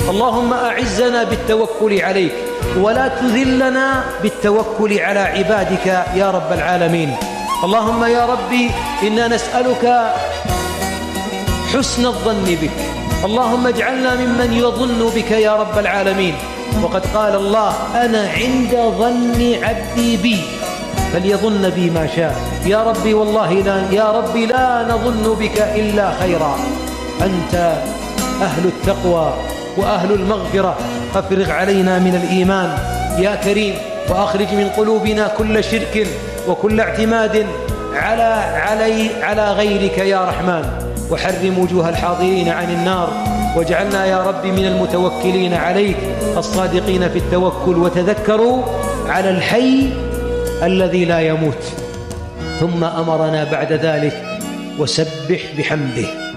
اللهم أعزنا بالتوكل عليك ولا تذلنا بالتوكل على عبادك يا رب العالمين. اللهم يا ربي إنا نسألك حسن الظن بك، اللهم اجعلنا ممن يظن بك يا رب العالمين. وقد قال الله: أنا عند ظن عبدي بي فليظن بي ما شاء. يا ربي والله لا نظن بك إلا خيرا. أنت أهل التقوى وأهل المغفرة، أفرغ علينا من الإيمان يا كريم، وأخرج من قلوبنا كل شرك وكل اعتماد على غيرك يا رحمن، وحرم وجوه الحاضرين عن النار، واجعلنا يا رب من المتوكلين عليك الصادقين في التوكل. وتذكروا على الحي الذي لا يموت. ثم أمرنا بعد ذلك: وسبح بحمده.